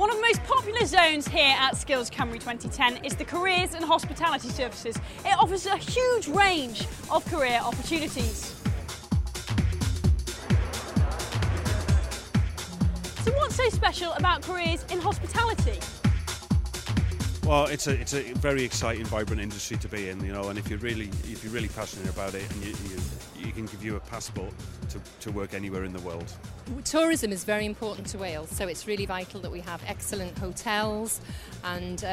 One of the most popular zones here at sgiliaucymru 2010 is the Careers and Hospitality Services. It offers a huge range of career opportunities. So what's so special about careers in hospitality? Well, it's a very exciting, vibrant industry to be in, you know, and if you're really passionate about it, and you can give you a passport to work anywhere in the world. Tourism is very important to Wales, so it's really vital that we have excellent hotels and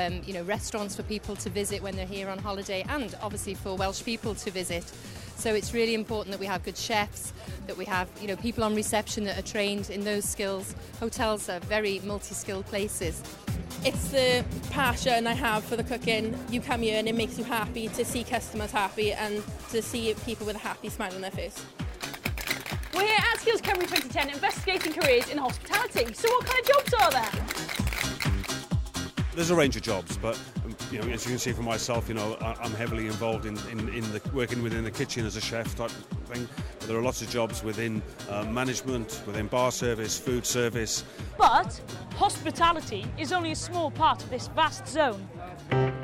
restaurants for people to visit when they're here on holiday, and obviously for Welsh people to visit. So it's really important that we have good chefs, that we have people on reception that are trained in those skills. Hotels are very multi-skilled places. It's the passion I have for the cooking. You come here and it makes you happy to see customers happy and to see people with a happy smile on their face. We're here at sgiliaucymru 2010 investigating careers in hospitality. So what kind of jobs are there? There's a range of jobs, but as you can see for myself, I'm heavily involved in the working within the kitchen as a chef type thing. But there are lots of jobs within management, within bar service, food service. But hospitality is only a small part of this vast zone. The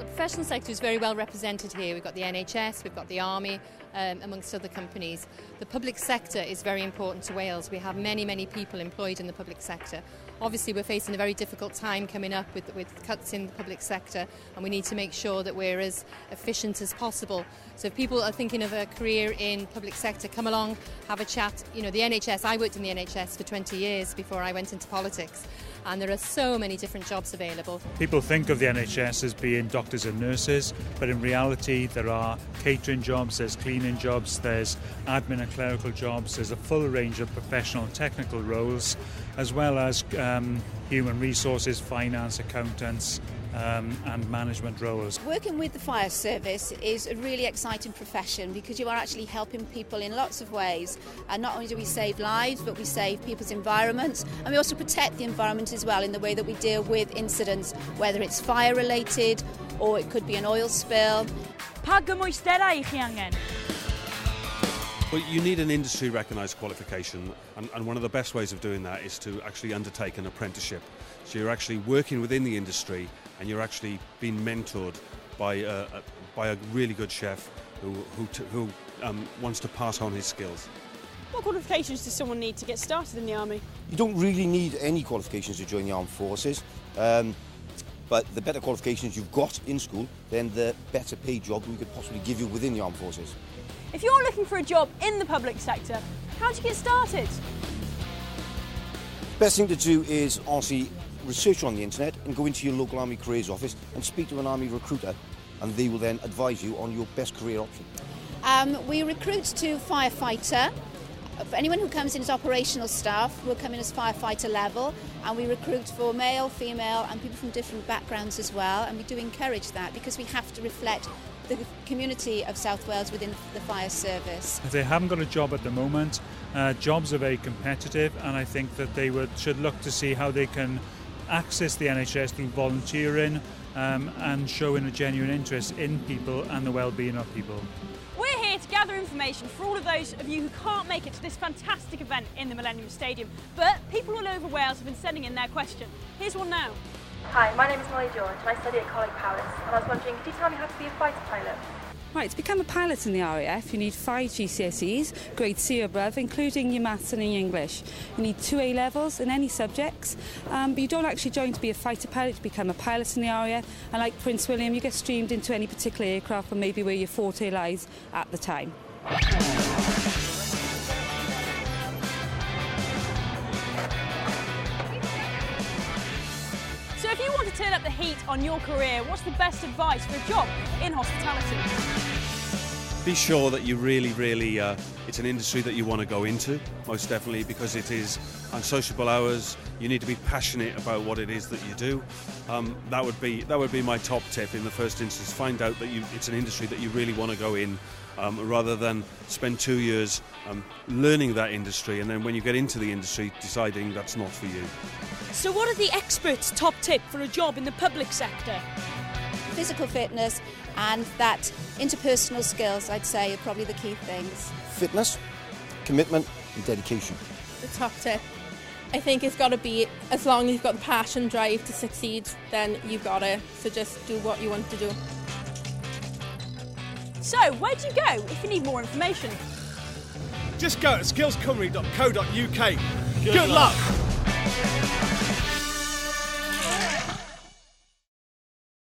professional sector is very well represented here. We've got the NHS, we've got the Army, amongst other companies. The public sector is very important to Wales. We have many people employed in the public sector. Obviously we're facing a very difficult time coming up with cuts in the public sector, and we need to make sure that we're as efficient as possible. So if people are thinking of a career in public sector, come along, have a chat. The NHS, I worked in the NHS for 20 years before I went into politics, and there are so many different jobs available. People think of the NHS as being doctors and nurses, but in reality there are catering jobs, there's cleaning jobs, there's admin and clerical jobs, there's a full range of professional and technical roles, as well as human resources, finance, accountants and management roles. Working with the fire service is a really exciting profession because you are actually helping people in lots of ways, and not only do we save lives but we save people's environments, and we also protect the environment as well in the way that we deal with incidents, whether it's fire related or it could be an oil spill. Pa gymwysterau eich angen? Well, you need an industry recognised qualification, and one of the best ways of doing that is to actually undertake an apprenticeship. So you're actually working within the industry and you're actually being mentored by a really good chef who wants to pass on his skills. What qualifications does someone need to get started in the Army? You don't really need any qualifications to join the armed forces, but the better qualifications you've got in school, then the better paid job we could possibly give you within the armed forces. If you're looking for a job in the public sector, how do you get started? Best thing to do is honestly research on the internet and go into your local Army careers office and speak to an Army recruiter, and they will then advise you on your best career option. We recruit to firefighter. For anyone who comes in as operational staff will come in as firefighter level, and we recruit for male, female and people from different backgrounds as well, and we do encourage that because we have to reflect the community of South Wales within the fire service. If they haven't got a job at the moment, jobs are very competitive, and I think that they should look to see how they can access the NHS through volunteering and showing a genuine interest in people and the well-being of people. We're here to gather information for all of those of you who can't make it to this fantastic event in the Millennium Stadium, but people all over Wales have been sending in their question. Here's one now. Hi, my name is Molly George and I study at College Palace, and I was wondering, could you tell me how to be a fighter pilot? Right, to become a pilot in the RAF you need 5 GCSEs, grade C or above, including your maths and your English. You need 2 A-levels in any subjects, but you don't actually join to be a fighter pilot, to become a pilot in the RAF, and like Prince William you get streamed into any particular aircraft or maybe where your forte lies at the time. So if you want to turn up the heat on your career, what's the best advice for a job in hospitality? Be sure that you really, it's an industry that you want to go into, most definitely, because it is unsociable hours. You need to be passionate about what it is that you do. That would be my top tip in the first instance. Find out that it's an industry that you really want to go in, rather than spend 2 years learning that industry, and then when you get into the industry deciding that's not for you. So what are the experts' top tip for a job in the public sector? Physical fitness and that interpersonal skills, I'd say, are probably the key things. Fitness, commitment and dedication. The top tip I think it's got to be, as long as you've got the passion, drive to succeed, then you've got it. So just do what you want to do. So, where do you go if you need more information? Just go to skillscymru.co.uk. Good luck!